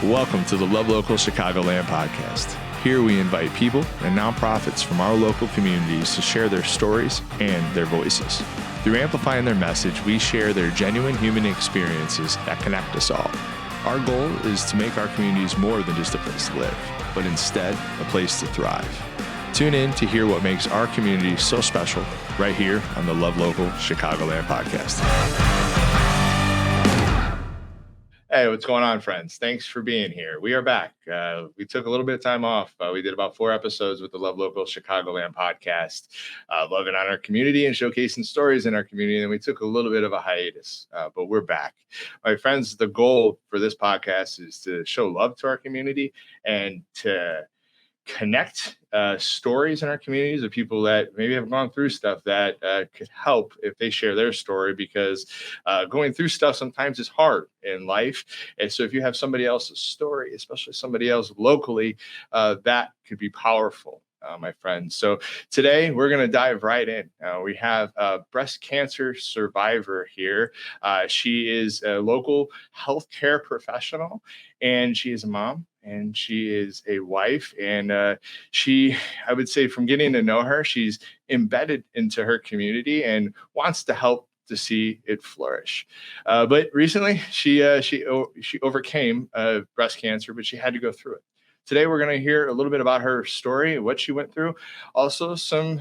Welcome to the Love Local Chicagoland Podcast. Here we invite people and nonprofits from our local communities to share their stories and their voices. Through amplifying their message, we share their genuine human experiences that connect us all. Our goal is to make our communities more than just a place to live, but instead a place to thrive. Tune in to hear what makes our community so special right here on the Love Local Chicagoland Podcast. Hey, what's going on, friends? Thanks for being here. We are back. We took a little bit of time off. We did about 4 episodes with the Love Local Chicagoland Podcast, loving on our community and showcasing stories in our community. And we took a little bit of a hiatus, but we're back. My friends, the goal for this podcast is to show love to our community and to connect stories in our communities of people that maybe have gone through stuff that could help if they share their story, because going through stuff sometimes is hard in life. And so if you have somebody else's story, especially somebody else locally, that could be powerful. My friends. So today we're going to dive right in. We have a breast cancer survivor here. She is a local healthcare professional, and she is a mom, and she is a wife. And I would say from getting to know her, she's embedded into her community and wants to help to see it flourish. But recently she overcame breast cancer, but she had to go through it. Today, we're going to hear a little bit about her story, what she went through, also some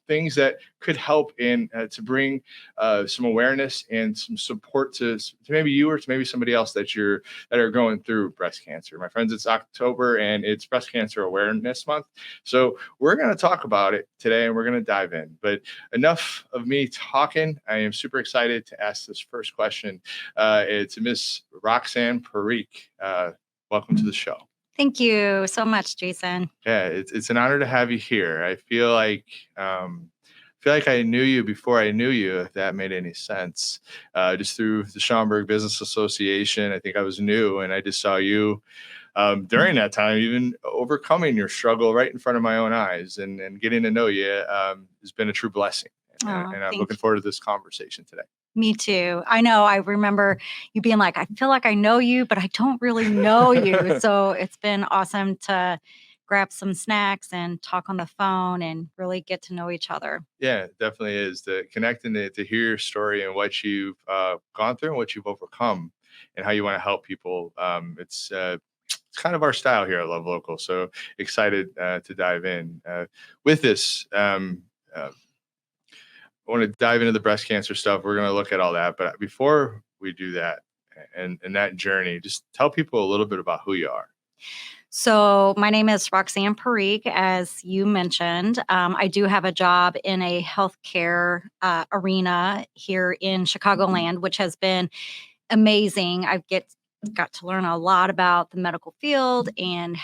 things that could help in to bring some awareness and some support to maybe you or to maybe somebody else that are going through breast cancer. My friends, it's October and it's Breast Cancer Awareness Month. So we're going to talk about it today and we're going to dive in. But enough of me talking. I am super excited to ask this first question. It's Miss Roxie Parikh. Welcome to the show. Thank you so much, Jason. Yeah, it's an honor to have you here. I feel like I knew you before I knew you, if that made any sense. Just through the Schaumburg Business Association, I think I was new, and I just saw you during that time, even overcoming your struggle right in front of my own eyes, and getting to know you has been a true blessing. And I'm looking forward to this conversation today. Me too. I know. I remember you being like, I feel like I know you, but I don't really know you. So it's been awesome to grab some snacks and talk on the phone and really get to know each other. Yeah, it definitely is. To connect and to hear your story and what you've gone through and what you've overcome and how you want to help people. It's kind of our style here at Love Local. So excited to dive in with this. I want to dive into the breast cancer stuff. We're going to look at all that. But before we do that and that journey, just tell people a little bit about who you are. So my name is Roxie Parikh, as you mentioned. I do have a job in a healthcare arena here in Chicagoland, which has been amazing. I've got to learn a lot about the medical field, and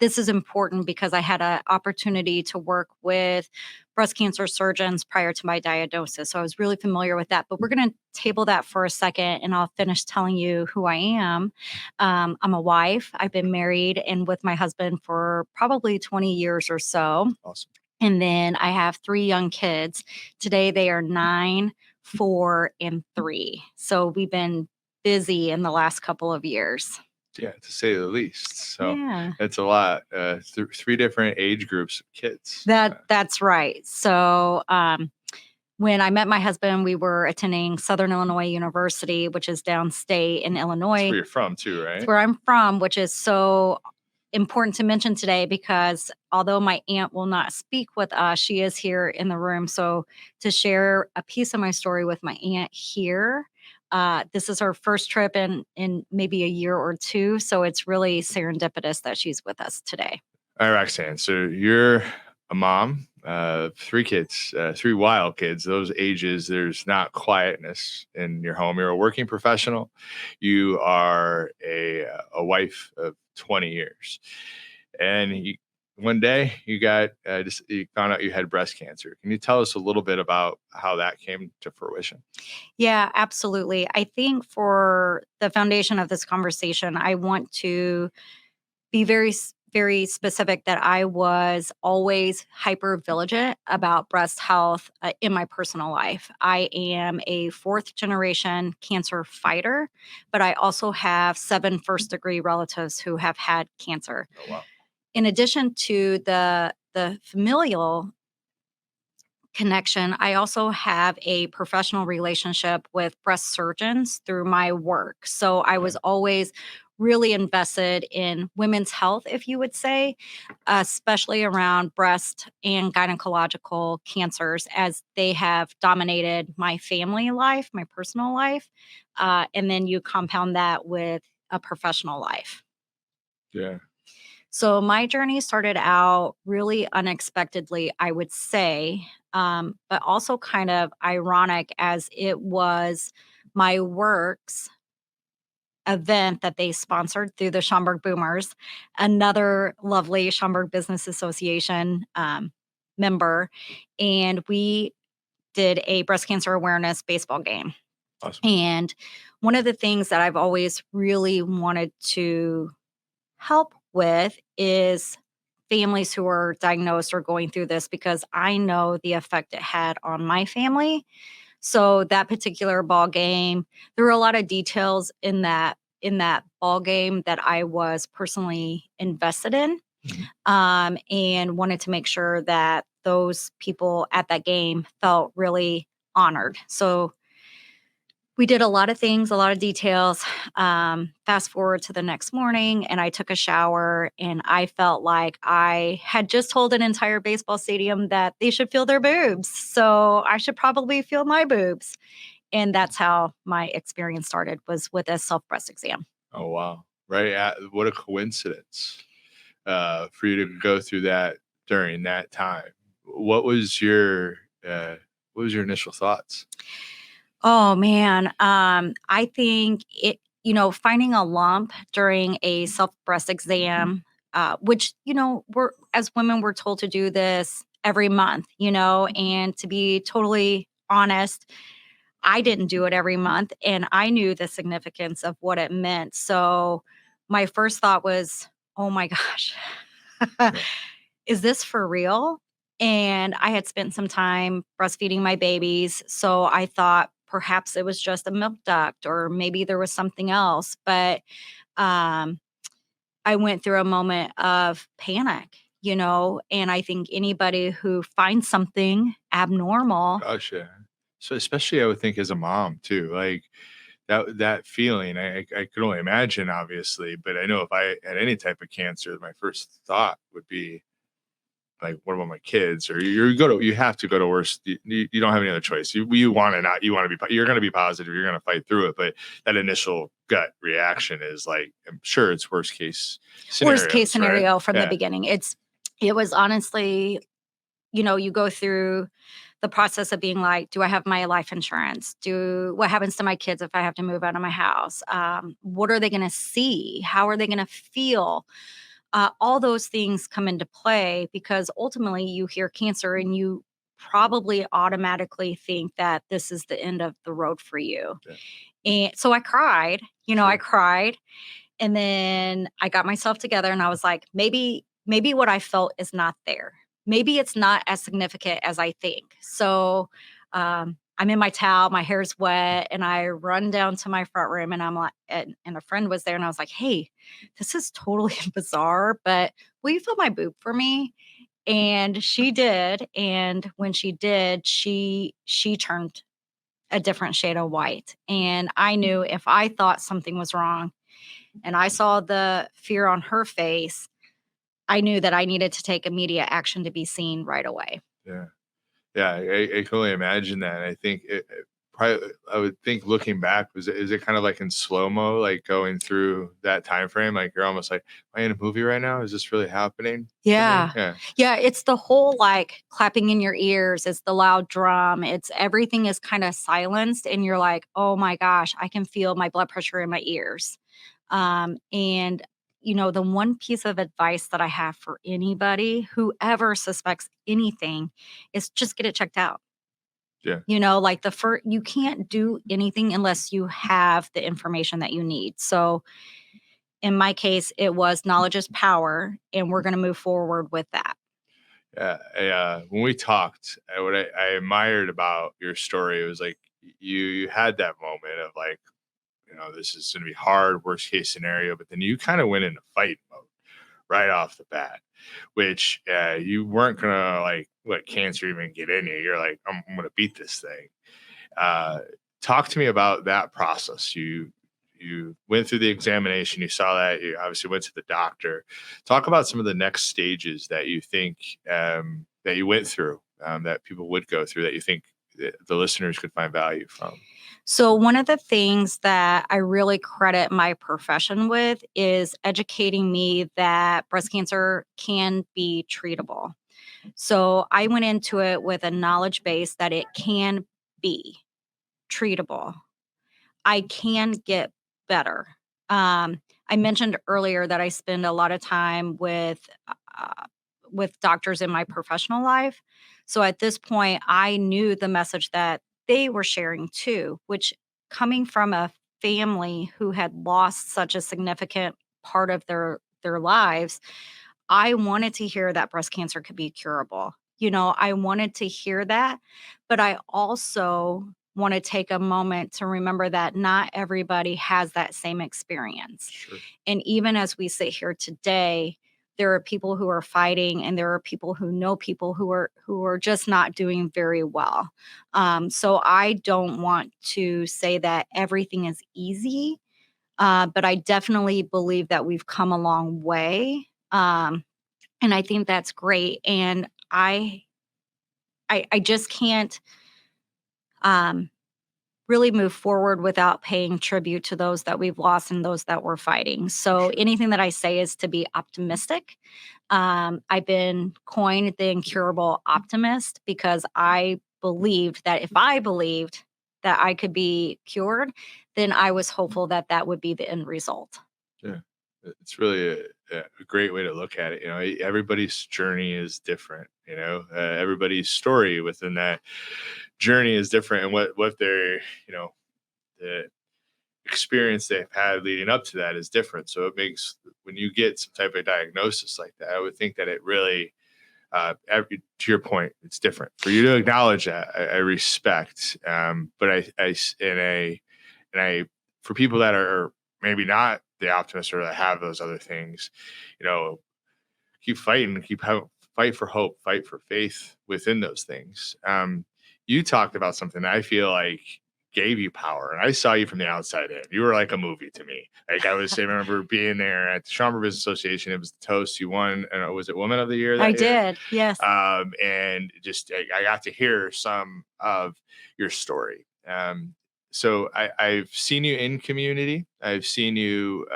this is important because I had an opportunity to work with breast cancer surgeons prior to my diagnosis. So I was really familiar with that, but we're going to table that for a second and I'll finish telling you who I am. I'm a wife. I've been married and with my husband for probably 20 years or so. Awesome. And then I have 3 young kids. Today they are 9, 4, and 3. So we've been busy in the last couple of years. Yeah, to say the least. So yeah. It's a lot. 3 different age groups of kids. That's right. So when I met my husband, we were attending Southern Illinois University, which is downstate in Illinois. That's where you're from too, right? That's where I'm from, which is so important to mention today because although my aunt will not speak with us, she is here in the room. So to share a piece of my story with my aunt here, this is her first trip in maybe a year or 2. So it's really serendipitous that she's with us today. All right, Roxanne. So you're a mom, 3 kids, 3 wild kids. Those ages, there's not quietness in your home. You're a working professional. You are a wife of 20 years. And one day you found out you had breast cancer. Can you tell us a little bit about how that came to fruition? Yeah, absolutely. I think for the foundation of this conversation, I want to be very very specific that I was always hyper vigilant about breast health in my personal life. I am a fourth generation cancer fighter, but I also have 7 first degree relatives who have had cancer. Oh, wow. In addition to the familial connection, I also have a professional relationship with breast surgeons through my work. So I was always really invested in women's health, if you would say, especially around breast and gynecological cancers, as they have dominated my family life, my personal life. And then you compound that with a professional life. Yeah. So my journey started out really unexpectedly, I would say, but also kind of ironic as it was my work's event that they sponsored through the Schaumburg Boomers, another lovely Schaumburg Business Association member. And we did a breast cancer awareness baseball game. Awesome. And one of the things that I've always really wanted to help with is families who are diagnosed or going through this because I know the effect it had on my family. So that particular ball game, there were a lot of details in that ball game that I was personally invested in, and wanted to make sure that those people at that game felt really honored. So we did a lot of things, a lot of details. Fast forward to the next morning, and I took a shower, and I felt like I had just told an entire baseball stadium that they should feel their boobs. So I should probably feel my boobs. And that's how my experience started, was with a self breast exam. Oh, wow. Right. What a coincidence for you to go through that during that time. What was your initial thoughts? Oh man, I think finding a lump during a self breast exam, which we're as women we're told to do this every month, and to be totally honest, I didn't do it every month, and I knew the significance of what it meant. So my first thought was, oh my gosh, is this for real? And I had spent some time breastfeeding my babies. So I thought perhaps it was just a milk duct or maybe there was something else. But um, I went through a moment of panic, and I think anybody who finds something abnormal. Gosh, yeah. So especially I would think as a mom too, like that feeling, I could only imagine, obviously, but I know if I had any type of cancer, my first thought would be like, what about my kids? Or you have to go to worst. You don't have any other choice. You want to not, you want to be, you're going to be positive. You're going to fight through it. But that initial gut reaction is like, I'm sure it's worst case Scenario right? from the beginning. It was honestly, you go through the process of being like, do I have my life insurance? What happens to my kids if I have to move out of my house? What are they going to see? How are they going to feel? All those things come into play because ultimately you hear cancer and you probably automatically think that this is the end of the road for you. Yeah. And so I cried, Sure. I cried, and then I got myself together and I was like, maybe what I felt is not there. Maybe it's not as significant as I think. So I'm in my towel, my hair's wet, and I run down to my front room and I'm like, and a friend was there and I was like, hey, this is totally bizarre, but will you fill my boob for me? And she did. And when she did, she turned a different shade of white. And I knew if I thought something was wrong and I saw the fear on her face, I knew that I needed to take immediate action to be seen right away. Yeah. Yeah. I can only imagine that. I think probably, I would think looking back, is it kind of like in slow-mo, like going through that time frame? Like you're almost like, am I in a movie right now? Is this really happening? to me? Yeah. Yeah. Yeah, it's the whole like clapping in your ears, it's the loud drum, it's everything is kind of silenced and you're like, "Oh my gosh, I can feel my blood pressure in my ears." And the one piece of advice that I have for anybody, whoever suspects anything, is just get it checked out. Yeah. Like you can't do anything unless you have the information that you need. So In my case, it was knowledge is power, and we're going to move forward with that. Yeah, when we talked, what I admired about your story, it was like you had that moment of like, this is going to be hard, worst case scenario, but then you kind of went into fight mode right off the bat, which you weren't going to like let cancer even get in you. You're like, I'm going to beat this thing. Talk to me about that process. You went through the examination, you saw that, you obviously went to the doctor. Talk about some of the next stages that you think that you went through, that people would go through, that you think the listeners could find value from. So one of the things that I really credit my profession with is educating me that breast cancer can be treatable. So I went into it with a knowledge base that it can be treatable. I can get better. I mentioned earlier that I spend a lot of time with doctors in my professional life. So at this point, I knew the message that they were sharing too, which coming from a family who had lost such a significant part of their lives, I wanted to hear that breast cancer could be curable. I wanted to hear that, but I also want to take a moment to remember that not everybody has that same experience. Sure. And even as we sit here today, there are people who are fighting, and there are people who know people who are just not doing very well. So I don't want to say that everything is easy, but I definitely believe that we've come a long way. And I think that's great. And I just can't really move forward without paying tribute to those that we've lost and those that we're fighting. So anything that I say is to be optimistic. I've been coined the incurable optimist because I believed that if I believed that I could be cured, then I was hopeful that that would be the end result. Yeah, it's really a great way to look at it. Everybody's journey is different. Everybody's story within that journey is different, and what their the experience they've had leading up to that is different. So it makes, when you get some type of diagnosis like that, I would think that it really, to your point, it's different for you to acknowledge that. I respect, but I for people that are maybe not the optimists or that have those other things, keep fighting, fight for hope, fight for faith within those things. You talked about something that I feel like gave you power, and I saw you from the outside in. You were like a movie to me. Like I remember being there at the Schaumburg Business Association. It was the toast you won, and was it Woman of the Year? I did, yes. And just I got to hear some of your story. So I've seen you in community. I've seen you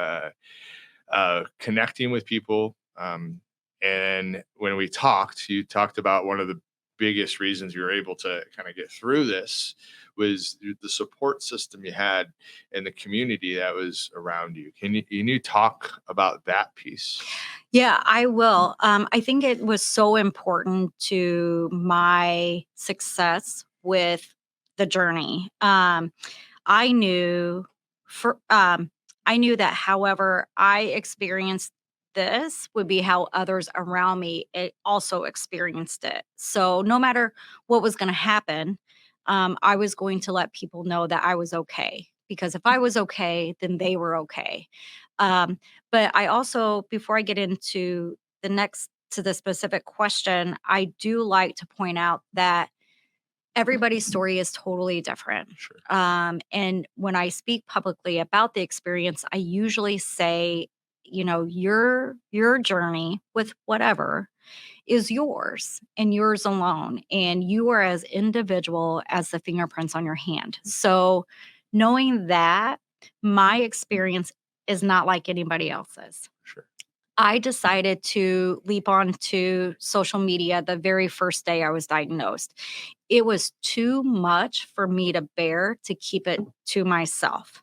connecting with people. And when we talked, you talked about one of the biggest reasons you were able to kind of get through this was the support system you had in the community that was around you. Can you talk about that piece? Yeah, I will. I think it was so important to my success with the journey. I knew I knew that however I experienced this would be how others around me also experienced it. So no matter what was going to happen, I was going to let people know that I was okay. Because if I was okay, then they were okay. Um, but I also, before I get into the specific question, I do like to point out that everybody's story is totally different. Sure. And when I speak publicly about the experience, I usually say, your journey with whatever is yours and yours alone. And you are as individual as the fingerprints on your hand. So knowing that my experience is not like anybody else's. Sure. I decided to leap onto social media the very first day I was diagnosed. It was too much for me to bear to keep it to myself.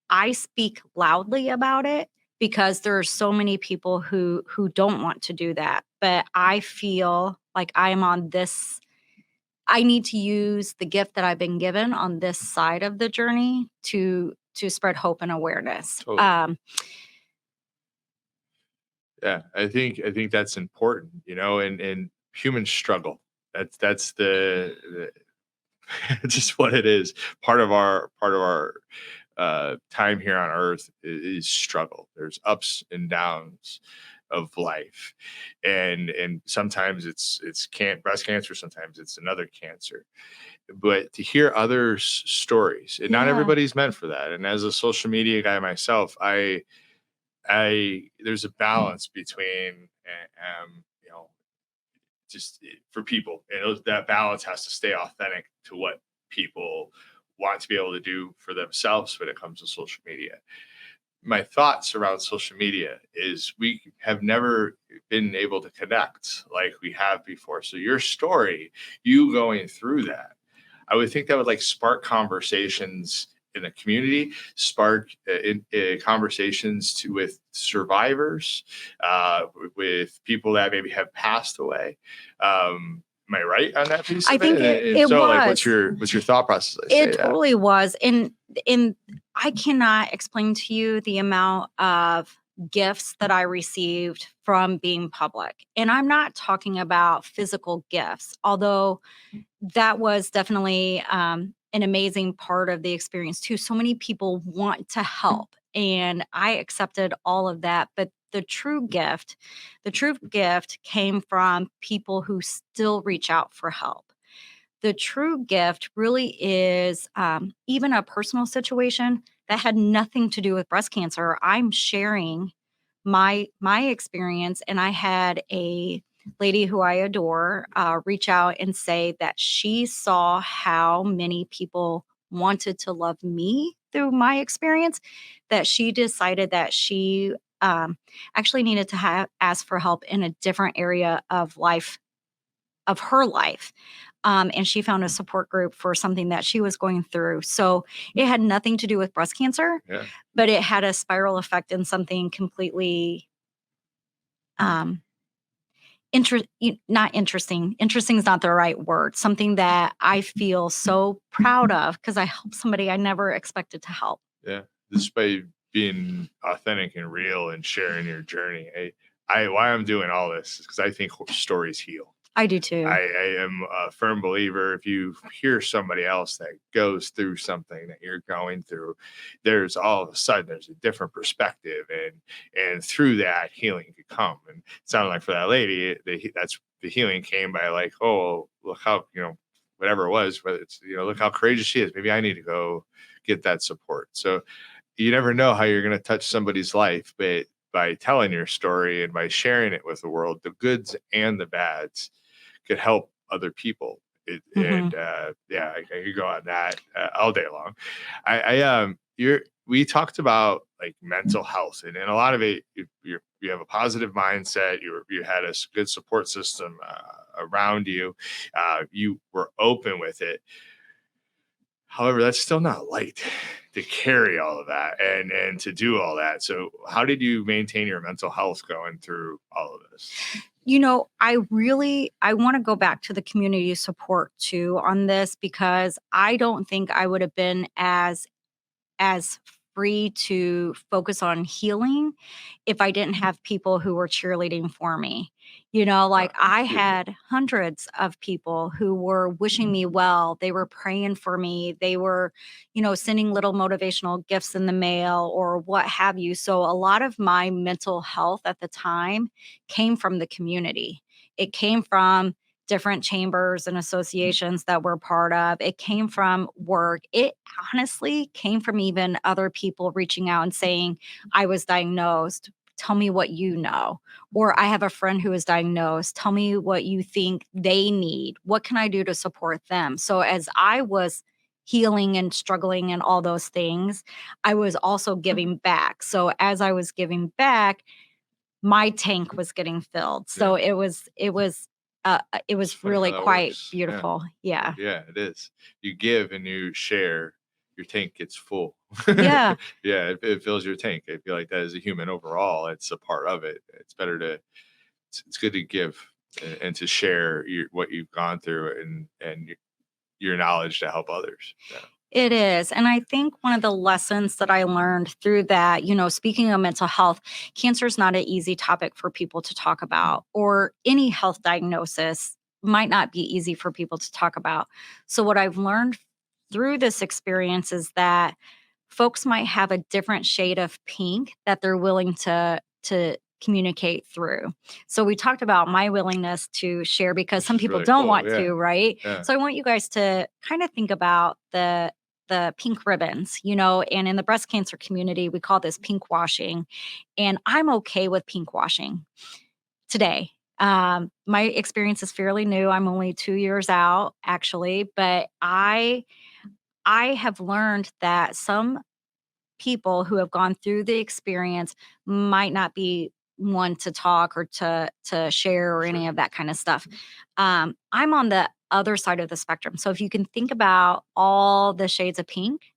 I speak loudly about it because there are so many people who don't want to do that. But I feel like I am on this. I need to use the gift that I've been given on this side of the journey to spread hope and awareness. Totally. Yeah, I think that's important, and humans struggle. That's the just what it is. Part of our time here on Earth is struggle. There's ups and downs of life, and sometimes it's breast cancer, sometimes it's another cancer. But to hear others' stories, and not Yeah. everybody's meant for that. And as a social media guy myself, I there's a balance between just for people, and that balance has to stay authentic to what people want to be able to do for themselves when it comes to social media. My thoughts around social media is we have never been able to connect like we have before. So your story, you going through that, I would think that would like spark conversations in the community, spark conversations with survivors, with people that maybe have passed away. Am I right on that piece I of think it? And it so, like, was. what's your thought process? I It say that. totally was. And I cannot explain to you the amount of gifts that I received from being public. And I'm not talking about physical gifts, although that was definitely an amazing part of the experience too. So many people want to help, and I accepted all of that. But the true gift came from people who still reach out for help. The true gift really is even a personal situation that had nothing to do with breast cancer. I'm sharing my experience, and I had a lady who I adore reach out and say that she saw how many people wanted to love me through my experience, that she decided that she actually needed to ask for help in a different area of her life. And she found a support group for something that she was going through. So it had nothing to do with breast cancer, Yeah. but it had a spiral effect in something completely um, not interesting. Interesting is not the right word. Something that I feel so proud of because I helped somebody I never expected to help. Yeah. Just by being authentic and real and sharing your journey. Why I'm doing all this is because I think stories heal. I do too. I am a firm believer if you hear somebody else that goes through something that you're going through, there's all of a sudden there's a different perspective, and through that healing could come. And it sounded like for that lady, that's the healing came by like, oh, look how, whatever it was, whether it's, look how courageous she is. Maybe I need to go get that support. So you never know how you're going to touch somebody's life, but by telling your story and by sharing it with the world, the goods and the bads could help other people. And yeah, I could go on that all day long. We talked about like mental health, and a lot of it, you have a positive mindset. You had a good support system around you. You were open with it. However, that's still not light to carry all of that and to do all that. So how did you maintain your mental health going through all of this? I want to go back to the community support too on this, because I don't think I would have been as free to focus on healing if I didn't have people who were cheerleading for me. Like I had hundreds of people who were wishing me well. They were praying for me. They were, sending little motivational gifts in the mail or what have you. So a lot of my mental health at the time came from the community. It came from different chambers and associations that we're part of. It came from work. It honestly came from even other people reaching out and saying, I was diagnosed. Tell me what you know. Or I have a friend who is diagnosed. Tell me what you think they need. What can I do to support them? So as I was healing and struggling and all those things, I was also giving back. So as I was giving back, my tank was getting filled. So it was Funny how really that quite works. beautiful. Yeah. Yeah, it is. You give and you share, your tank gets full. Yeah. Yeah, it fills your tank. I feel like that as a human overall, it's a part of it. It's better to, it's good to give and to share what you've gone through and your knowledge to help others. Yeah. It is. And I think one of the lessons that I learned through that, speaking of mental health, cancer is not an easy topic for people to talk about, or any health diagnosis might not be easy for people to talk about. So, what I've learned through this experience is that folks might have a different shade of pink that they're willing to communicate through. So we talked about my willingness to share because Which some is people really don't cool. want Yeah. to, right? Yeah. So I want you guys to kind of think about the pink ribbons, and in the breast cancer community, we call this pink washing. And I'm okay with pink washing today. My experience is fairly new. I'm only 2 years out, actually, but I have learned that some people who have gone through the experience might not be one to talk or to share or any Sure. of that kind of stuff. I'm on the other side of the spectrum. So if you can think about all the shades of pink,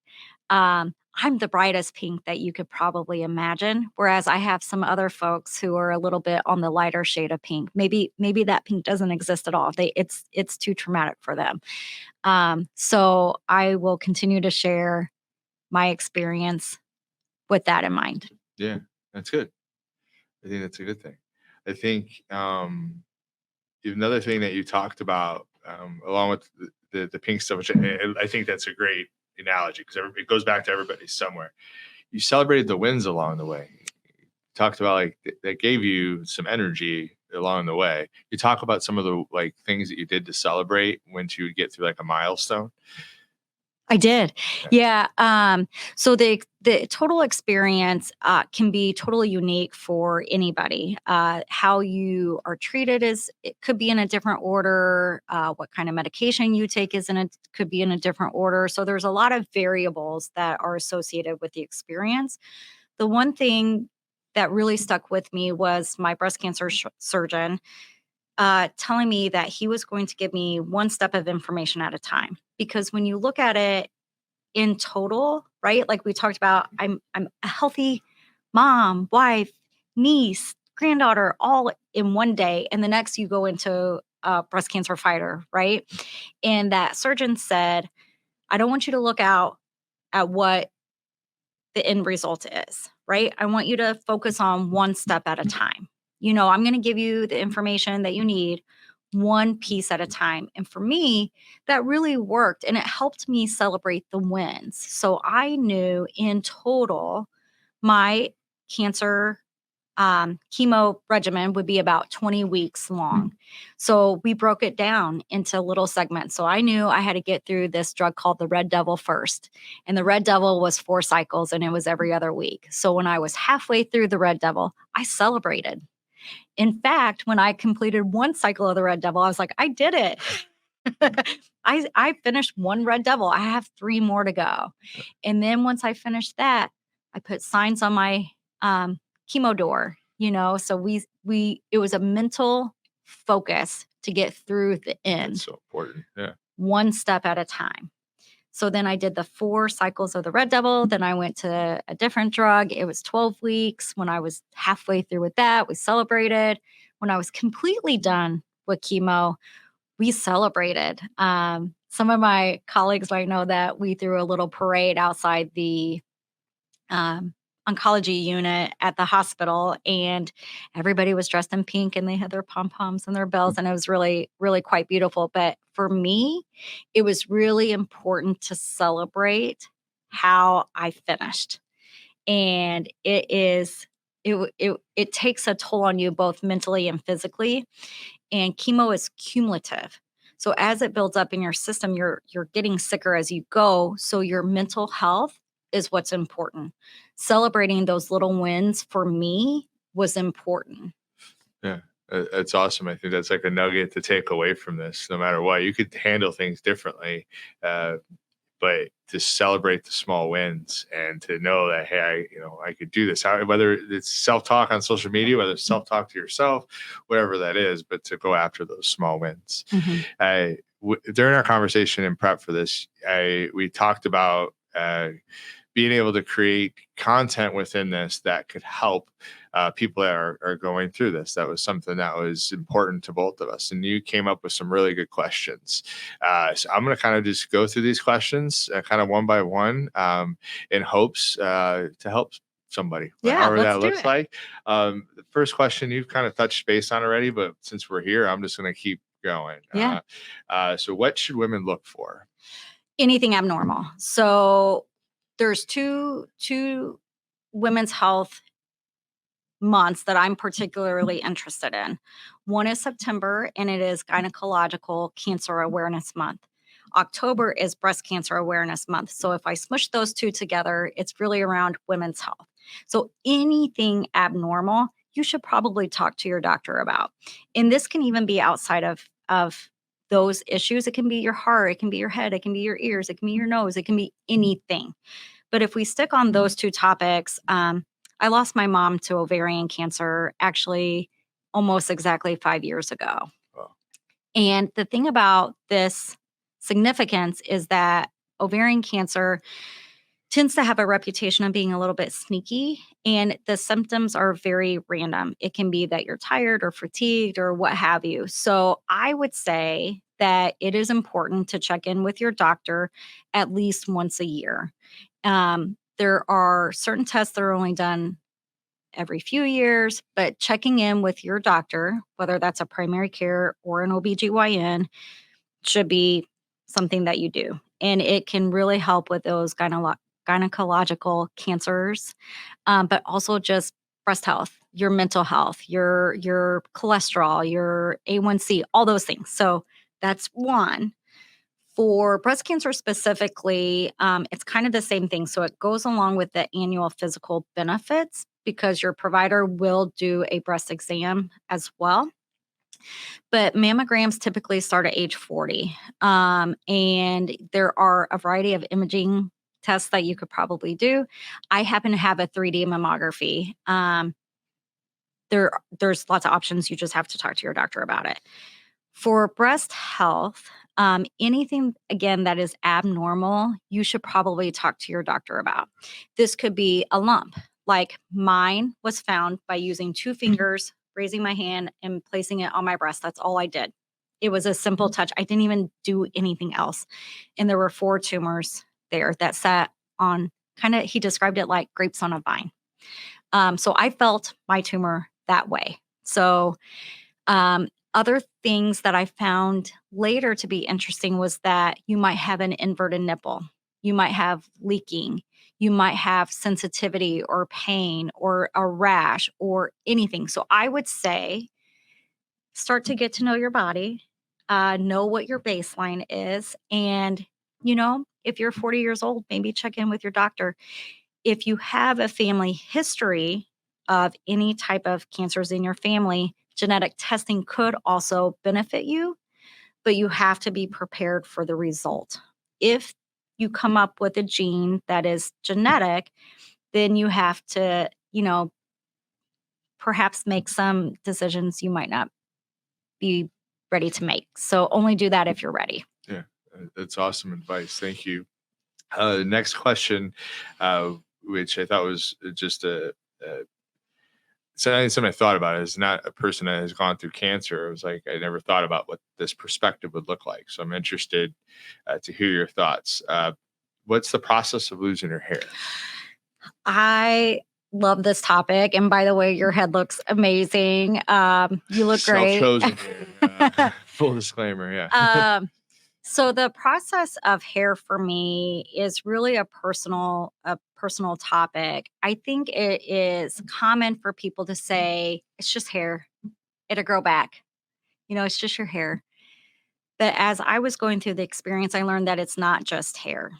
I'm the brightest pink that you could probably imagine. Whereas I have some other folks who are a little bit on the lighter shade of pink. Maybe that pink doesn't exist at all. It's too traumatic for them. So I will continue to share my experience with that in mind. Yeah, that's good. I think that's a good thing. I think another thing that you talked about, along with the pink stuff, which I think that's a great analogy because it goes back to everybody somewhere. You celebrated the wins along the way. You talked about that gave you some energy along the way. You talk about some of the things that you did to celebrate once you would get through a milestone. I did. Yeah. So the total experience can be totally unique for anybody. How you are treated it could be in a different order. What kind of medication you take could be in a different order. So there's a lot of variables that are associated with the experience. The one thing that really stuck with me was my breast cancer surgeon telling me that he was going to give me one step of information at a time. Because when you look at it in total, right? Like we talked about, I'm a healthy mom, wife, niece, granddaughter, all in one day, and the next you go into a breast cancer fighter, right? And that surgeon said, I don't want you to look out at what the end result is, right? I want you to focus on one step at a time. I'm going to give you the information that you need one piece at a time. And for me, that really worked and it helped me celebrate the wins. So I knew in total my cancer chemo regimen would be about 20 weeks long. So we broke it down into little segments. So I knew I had to get through this drug called the Red Devil first. And the Red Devil was 4 cycles and it was every other week. So when I was halfway through the Red Devil, I celebrated. In fact, when I completed 1 cycle of the Red Devil, I was like, I did it. I finished 1 Red Devil. I have 3 more to go. And then once I finished that, I put signs on my chemo door, so it was a mental focus to get through the end. That's so important. Yeah. One step at a time. So then I did the 4 cycles of the Red Devil. Then I went to a different drug. It was 12 weeks. When I was halfway through with that, we celebrated. When I was completely done with chemo, we celebrated. Some of my colleagues might know that we threw a little parade outside the oncology unit at the hospital, and everybody was dressed in pink and they had their pom-poms and their bells, and it was really, really quite beautiful. But for me, it was really important to celebrate how I finished. And it takes a toll on you both mentally and physically. And chemo is cumulative. So as it builds up in your system, you're getting sicker as you go. So your mental health is what's important. Celebrating those little wins for me was important. Yeah, that's awesome. I think that's a nugget to take away from this. No matter what, you could handle things differently, but to celebrate the small wins and to know that, hey, I could do this. Whether it's self-talk on social media, whether it's self-talk to yourself, whatever that is, but to go after those small wins. Mm-hmm. During our conversation in prep for this, we talked about being able to create content within this that could help people that are going through this. That was something that was important to both of us. And you came up with some really good questions. So I'm going to kind of just go through these questions kind of one by one in hopes to help somebody, however let's that do looks it. like. The first question you've kind of touched base on already, but since we're here, I'm just going to keep going. Yeah. So what should women look for? Anything abnormal. So there's two women's health months that I'm particularly interested in. One is September, and it is Gynecological Cancer Awareness Month. October is Breast Cancer Awareness Month. So if I smush those two together, it's really around women's health. So anything abnormal, you should probably talk to your doctor about. And this can even be outside of those issues. It can be your heart, it can be your head, it can be your ears, it can be your nose, it can be anything. But if we stick on those two topics, I lost my mom to ovarian cancer actually almost exactly 5 years ago. Wow. And the thing about this significance is that ovarian cancer tends to have a reputation of being a little bit sneaky, and the symptoms are very random. It can be that you're tired or fatigued or what have you. So I would say that it is important to check in with your doctor at least once a year. There are certain tests that are only done every few years, but checking in with your doctor, whether that's a primary care or an OBGYN, should be something that you do. And it can really help with those gynecological cancers, but also just breast health, your mental health, your cholesterol, your A1C, all those things. So that's one. For breast cancer specifically, it's kind of the same thing. So it goes along with the annual physical benefits because your provider will do a breast exam as well. But mammograms typically start at age 40. And there are a variety of imaging tests that you could probably do. I happen to have a 3D mammography. There's lots of options. You just have to talk to your doctor about it. For breast health, anything again that is abnormal, you should probably talk to your doctor about. This could be a lump, like mine was found by using two fingers, raising my hand and placing it on my breast. That's all I did. It was a simple touch. I didn't even do anything else. And there were 4 tumors there that sat on he described it like grapes on a vine. So I felt my tumor that way. So, other things that I found later to be interesting was that you might have an inverted nipple, you might have leaking, you might have sensitivity or pain or a rash or anything. So I would say start to get to know your body, know what your baseline is. And, if you're 40 years old, maybe check in with your doctor. If you have a family history of any type of cancers in your family, genetic testing could also benefit you, but you have to be prepared for the result. If you come up with a gene that is genetic, then you have to, perhaps make some decisions you might not be ready to make. So only do that if you're ready. Yeah, that's awesome advice. Thank you. The next question, which I thought was just something I thought about, is not a person that has gone through cancer. It was like I never thought about what this perspective would look like. So I'm interested to hear your thoughts. What's the process of losing your hair? I love this topic. And by the way, your head looks amazing. You look great. Self-chosen here. Full disclaimer, yeah. So the process of hair for me is really a personal topic. I think it is common for people to say it's just hair. It'll grow back. It's just your hair. But as I was going through the experience, I learned that it's not just hair.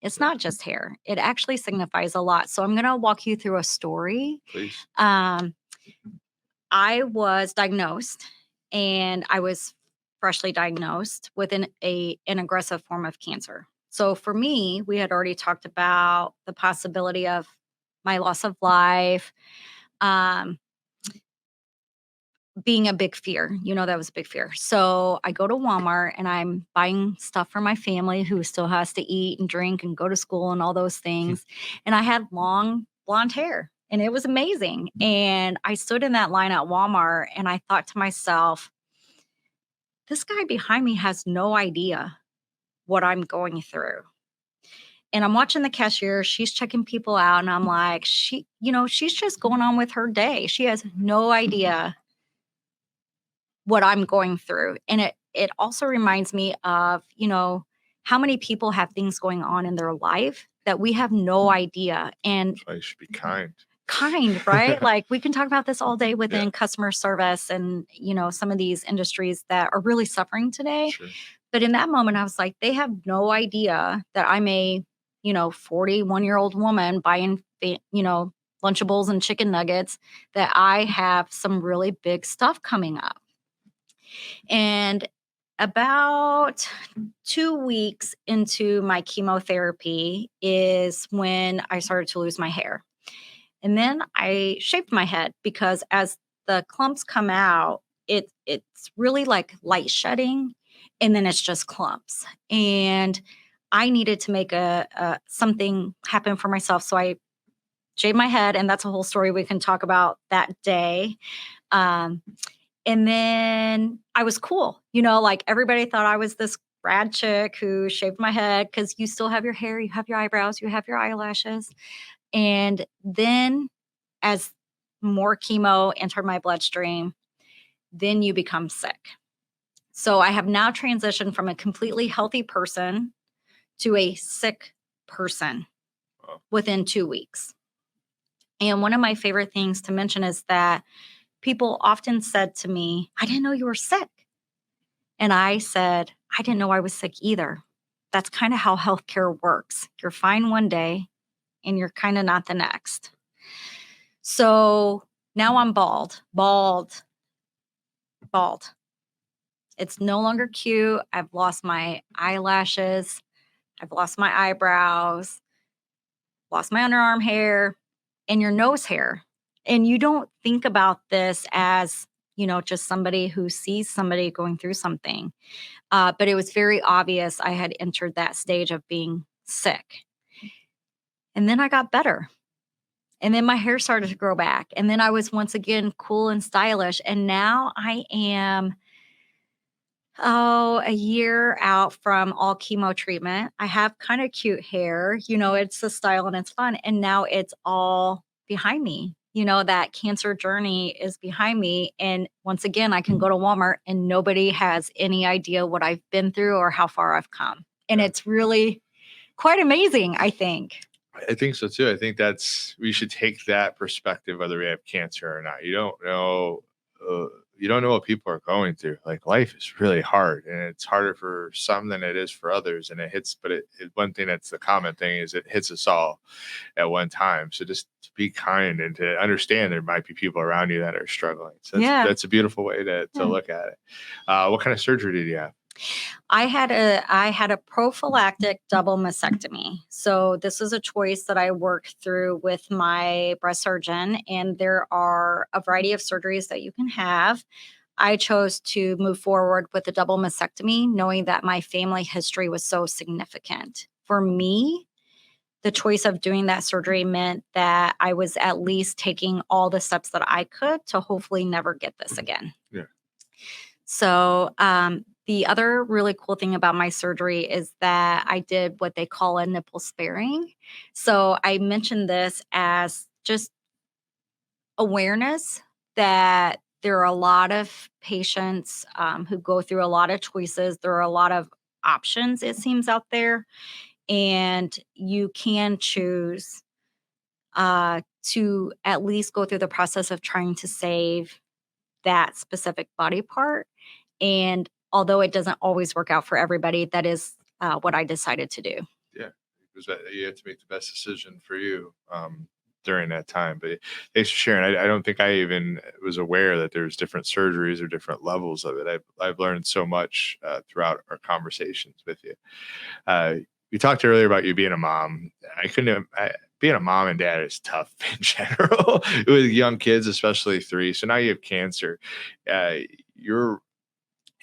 It's not just hair. It actually signifies a lot. So I'm going to walk you through a story. Please. I was diagnosed, and I was freshly diagnosed with an aggressive form of cancer. So for me, we had already talked about the possibility of my loss of life. being a big fear. That was a big fear. So I go to Walmart and I'm buying stuff for my family who still has to eat and drink and go to school and all those things. And I had long blonde hair and it was amazing. And I stood in that line at Walmart and I thought to myself, this guy behind me has no idea what I'm going through. And I'm watching the cashier, she's checking people out, and I'm like, she's just going on with her day. She has no idea what I'm going through. And it also reminds me of, how many people have things going on in their life that we have no idea. And I should be kind. Right? Like we can talk about this all day within customer service and, some of these industries that are really suffering today. Sure. But in that moment, I was like, they have no idea that I'm a 41-year-old woman buying, Lunchables and chicken nuggets, that I have some really big stuff coming up. And about 2 weeks into my chemotherapy is when I started to lose my hair. And then I shaved my head because as the clumps come out, it's really like light shedding, and then it's just clumps. And I needed to make a something happen for myself. So I shaved my head, and that's a whole story we can talk about that day. And then I was cool. Like everybody thought I was this rad chick who shaved my head because you still have your hair, you have your eyebrows, you have your eyelashes. And then as more chemo entered my bloodstream, then you become sick. So I have now transitioned from a completely healthy person to a sick person within 2 weeks. And one of my favorite things to mention is that people often said to me, I didn't know you were sick. And I said, I didn't know I was sick either. That's kind of how healthcare works. You're fine one day and you're kind of not the next. So now I'm bald. It's no longer cute. I've lost my eyelashes. I've lost my eyebrows, lost my underarm hair, and your nose hair. And you don't think about this as, just somebody who sees somebody going through something. But it was very obvious I had entered that stage of being sick. And then I got better. And then my hair started to grow back. And then I was once again cool and stylish. And now I am, a year out from all chemo treatment. I have kind of cute hair. It's a style and it's fun. And now it's all behind me. That cancer journey is behind me. And once again, I can go to Walmart and nobody has any idea what I've been through or how far I've come. And it's really quite amazing, I think. I think so too. I think we should take that perspective, whether we have cancer or not. You don't know what people are going through. Like life is really hard, and it's harder for some than it is for others. And it hits, but one thing that's the common thing is it hits us all at one time. So just to be kind and to understand there might be people around you that are struggling. So that's a beautiful way to look at it. What kind of surgery did you have? I had a prophylactic double mastectomy. So this is a choice that I worked through with my breast surgeon, and there are a variety of surgeries that you can have. I chose to move forward with a double mastectomy, knowing that my family history was so significant. For me, the choice of doing that surgery meant that I was at least taking all the steps that I could to hopefully never get this again. Yeah. So, the other really cool thing about my surgery is that I did what they call a nipple sparing. So I mentioned this as just awareness that there are a lot of patients who go through a lot of choices. There are a lot of options, it seems, out there. And you can choose to at least go through the process of trying to save that specific body part. And although it doesn't always work out for everybody, that is what I decided to do. Yeah, because you have to make the best decision for you during that time. But thanks for sharing. I don't think I even was aware that there's different surgeries or different levels of it. I've learned so much throughout our conversations with you. We talked earlier about you being a mom. being a mom and dad is tough in general with young kids, especially 3. So now you have cancer. Uh, you're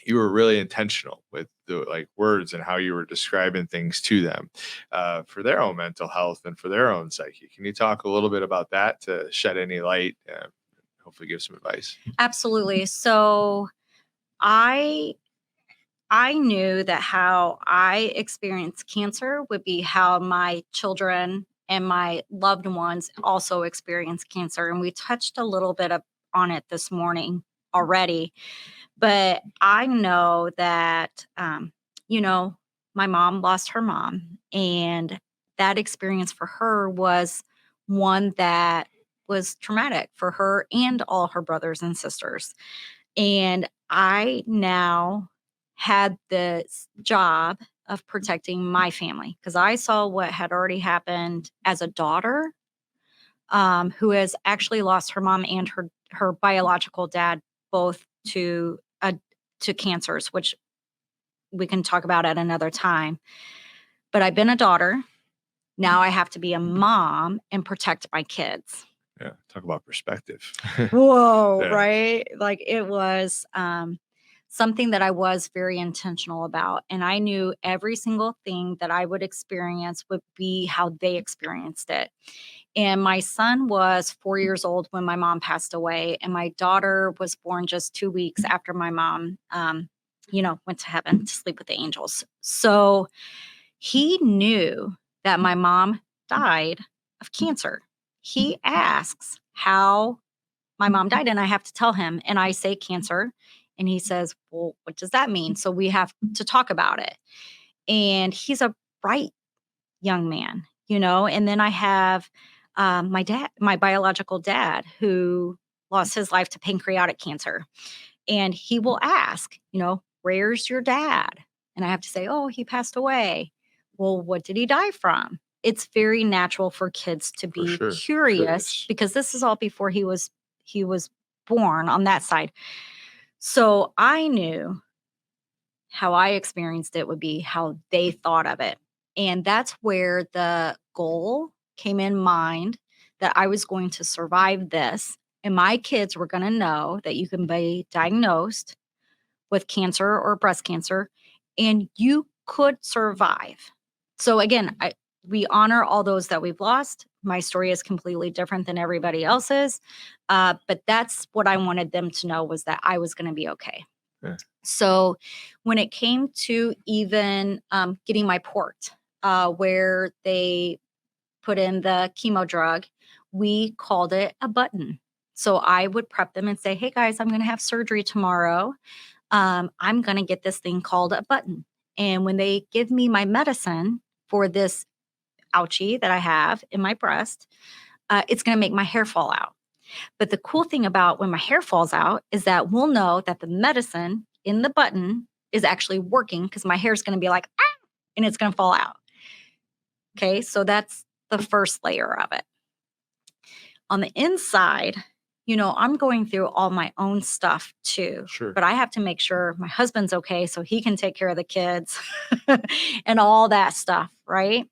you were really intentional with the like words and how you were describing things to them for their own mental health and for their own psyche. Can you talk a little bit about that to shed any light? Hopefully, give some advice. Absolutely. So I I knew that how I experienced cancer would be how my children and my loved ones also experience cancer. And we touched a little bit on it this morning already. But I know that, you know, my mom lost her mom. And that experience for her was one that was traumatic for her and all her brothers and sisters. And I now had this job of protecting my family because I saw what had already happened as a daughter, who has actually lost her mom and her biological dad both to cancers, which we can talk about at another time. But I've been a daughter. Now I have to be a mom and protect my kids. Yeah, talk about perspective. Whoa, Yeah. right? Like it was something that I was very intentional about. And I knew every single thing that I would experience would be how they experienced it. And my son was 4 years old when my mom passed away. And my daughter was born just 2 weeks after my mom, went to heaven to sleep with the angels. So he knew that my mom died of cancer. He asks how my mom died, and I have to tell him, and I say cancer, and he says, well, what does that mean? So we have to talk about it. And he's a bright young man, and then I have my biological dad, who lost his life to pancreatic cancer. And he will ask, where's your dad? And I have to say, oh, he passed away. Well, what did he die from? It's very natural for kids to be curious because this is all before he was born on that side. So I knew how I experienced it would be how they thought of it. And that's where the goal came in mind, that I was going to survive this. And my kids were going to know that you can be diagnosed with cancer or breast cancer and you could survive. So again, we honor all those that we've lost. My story is completely different than everybody else's. But that's what I wanted them to know, was that I was going to be okay. Yeah. So when it came to even getting my port, where they put in the chemo drug, we called it a button. So I would prep them and say, hey guys, I'm going to have surgery tomorrow. I'm going to get this thing called a button. And when they give me my medicine for this ouchie that I have in my breast, it's going to make my hair fall out. But the cool thing about when my hair falls out is that we'll know that the medicine in the button is actually working, because my hair is going to be like, ah, and it's going to fall out. Okay, so that's the first layer of it. On the inside, I'm going through all my own stuff too. Sure. But I have to make sure my husband's okay so he can take care of the kids and all that stuff, right?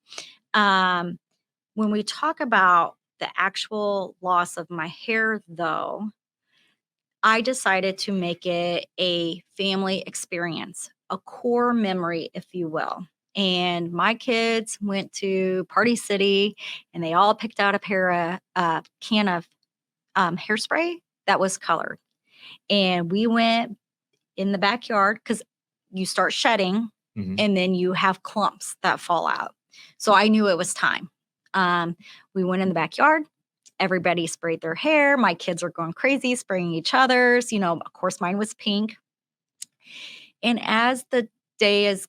When we talk about the actual loss of my hair, though, I decided to make it a family experience, a core memory, if you will. And my kids went to Party City and they all picked out a can of hairspray that was colored. And we went in the backyard because you start shedding and then you have clumps that fall out. So I knew it was time. We went in the backyard. Everybody sprayed their hair. My kids are going crazy, spraying each other's. Of course, mine was pink. And as the day is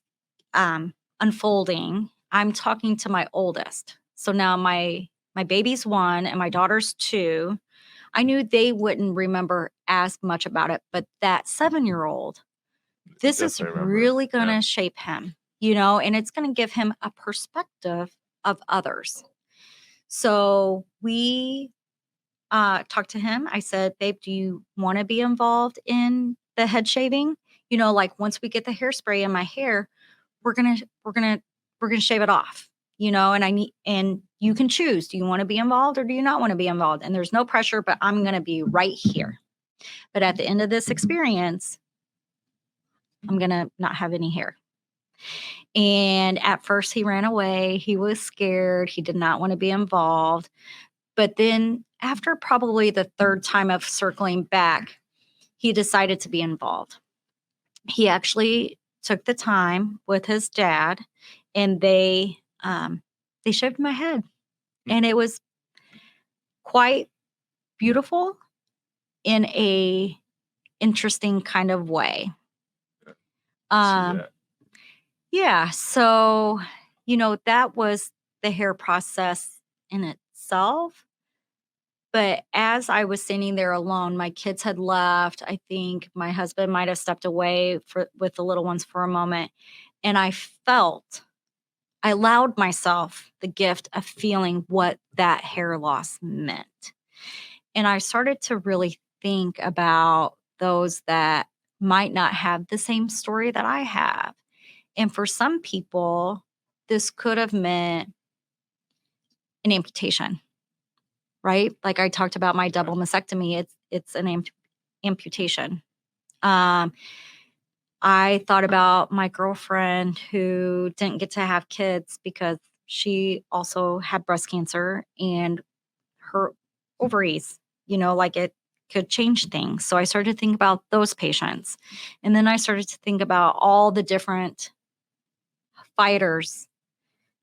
unfolding, I'm talking to my oldest. So now my baby's 1 and my daughter's 2. I knew they wouldn't remember as much about it, but that 7-year-old, this is really going to shape him, and it's going to give him a perspective of others. So we talked to him. I said, babe, do you want to be involved in the head shaving? Like once we get the hairspray in my hair, we're going to shave it off. and you can choose, do you want to be involved or do you not want to be involved? And there's no pressure, but I'm going to be right here. But at the end of this experience, I'm going to not have any hair. And at first he ran away. He was scared. He did not want to be involved. But then after probably the third time of circling back, he decided to be involved. He actually took the time with his dad, and they shaved my head. And it was quite beautiful in a interesting kind of way. Yeah. So, that was the hair process in itself. But as I was sitting there alone, my kids had left. I think my husband might have stepped away with the little ones for a moment. And I allowed myself the gift of feeling what that hair loss meant. And I started to really think about those that might not have the same story that I have. And for some people, this could have meant an amputation, right? Like I talked about my double mastectomy, it's an amputation. I thought about my girlfriend who didn't get to have kids because she also had breast cancer, and her ovaries, like it could change things. So I started to think about those patients. And then I started to think about all the different fighters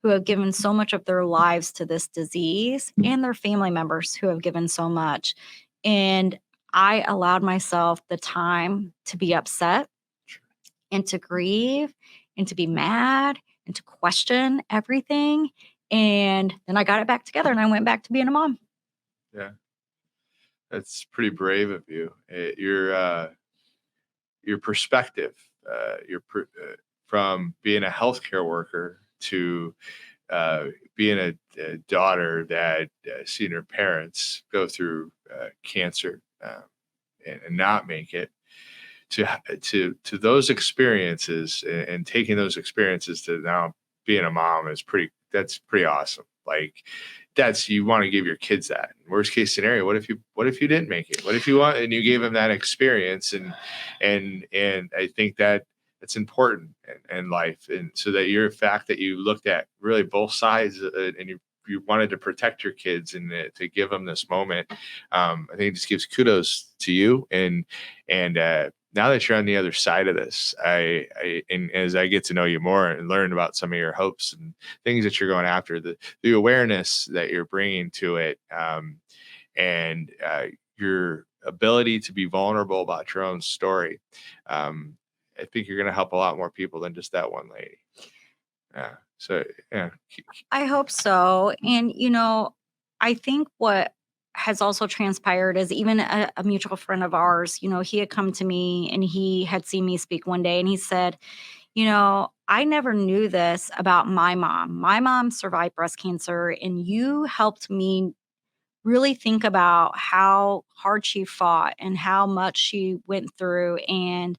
who have given so much of their lives to this disease, and their family members who have given so much. And I allowed myself the time to be upset and to grieve and to be mad and to question everything. And then I got it back together and I went back to being a mom. Yeah. That's pretty brave of you. Your perspective, from being a healthcare worker to being a daughter that seen her parents go through cancer and not make it, to those experiences, and taking those experiences to now being a mom that's pretty awesome. Like you want to give your kids that. Worst case scenario, what if you didn't make it? What if you gave them that experience? And I think that it's important in life. And so that your fact that you looked at really both sides, and you wanted to protect your kids and to give them this moment. I think it just gives kudos to you. And now that you're on the other side of this, and as I get to know you more and learn about some of your hopes and things that you're going after, the awareness that you're bringing to it, and your ability to be vulnerable about your own story, I think you're going to help a lot more people than just that one lady. Yeah. So, yeah. I hope so. And, I think what has also transpired is even a mutual friend of ours, he had come to me and he had seen me speak one day, and he said, I never knew this about my mom. My mom survived breast cancer, and you helped me really think about how hard she fought and how much she went through. And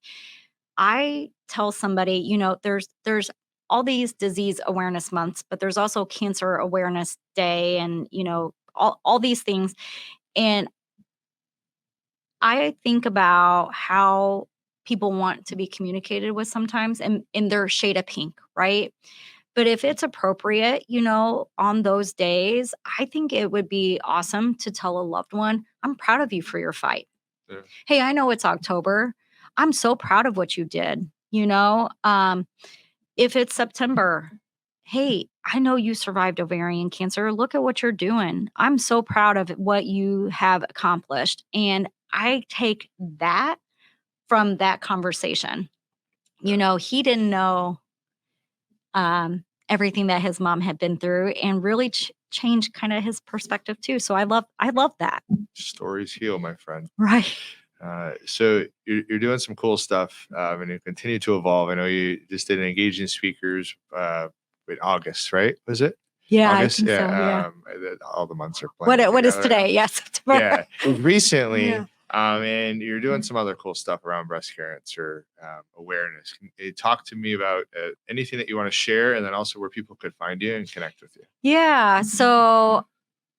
I tell somebody, there's all these disease awareness months, but there's also cancer awareness day, and, all these things. And I think about how people want to be communicated with sometimes, and in their shade of pink, right? But if it's appropriate, on those days, I think it would be awesome to tell a loved one, I'm proud of you for your fight. Yeah. Hey, I know it's October. I'm so proud of what you did. If it's September, hey, I know you survived ovarian cancer. Look at what you're doing. I'm so proud of what you have accomplished. And I take that from that conversation. He didn't know everything that his mom had been through, and really changed kind of his perspective too. So I love that. Stories heal, my friend. Right. So you're doing some cool stuff, and you continue to evolve. I know you just did an engaging speakers in August, right? Was it? Yeah, August? I think so. Yeah. All the months are playing. What is today? Yes. Yeah. Recently, And you're doing some other cool stuff around breast cancer awareness. Can you talk to me about anything that you want to share, and then also where people could find you and connect with you? Yeah. So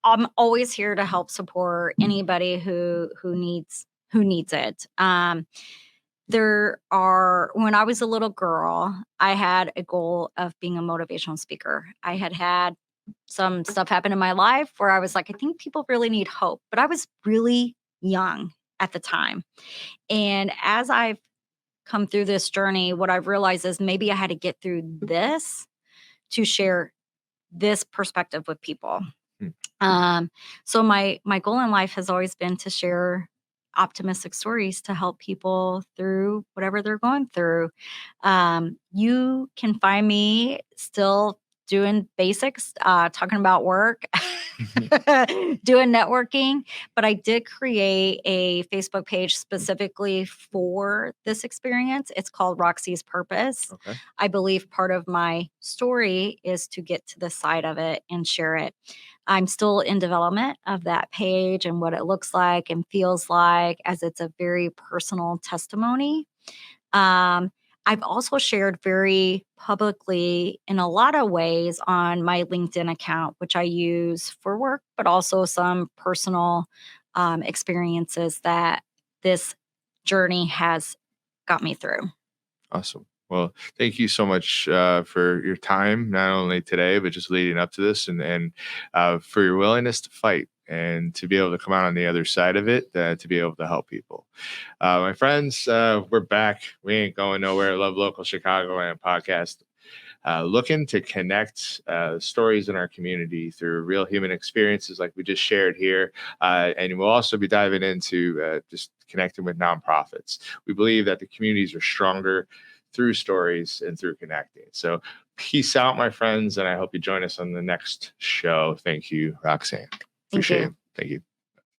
I'm always here to help support anybody who needs it. When I was a little girl, I had a goal of being a motivational speaker. I had some stuff happen in my life where I was like, I think people really need hope, but I was really young at the time. And as I've come through this journey, what I've realized is maybe I had to get through this to share this perspective with people. Hmm. So my goal in life has always been to share optimistic stories to help people through whatever they're going through. You can find me still doing basics, talking about work, doing networking, but I did create a Facebook page specifically for this experience. It's called Roxie's Purpose. Okay. I believe part of my story is to get to the side of it and share it. I'm still in development of that page and what it looks like and feels like, as it's a very personal testimony. Um, I've also shared very publicly in a lot of ways on my LinkedIn account, which I use for work, but also some personal experiences that this journey has got me through. Awesome. Well, thank you so much for your time, not only today, but just leading up to this, and for your willingness to fight and to be able to come out on the other side of it, to be able to help people. My friends, we're back. We ain't going nowhere. Love Local Chicagoland Podcast. Looking to connect stories in our community through real human experiences like we just shared here. And we'll also be diving into just connecting with nonprofits. We believe that the communities are stronger through stories and through connecting. So peace out, my friends, and I hope you join us on the next show. Thank you, Roxanne. Appreciate it. Thank you.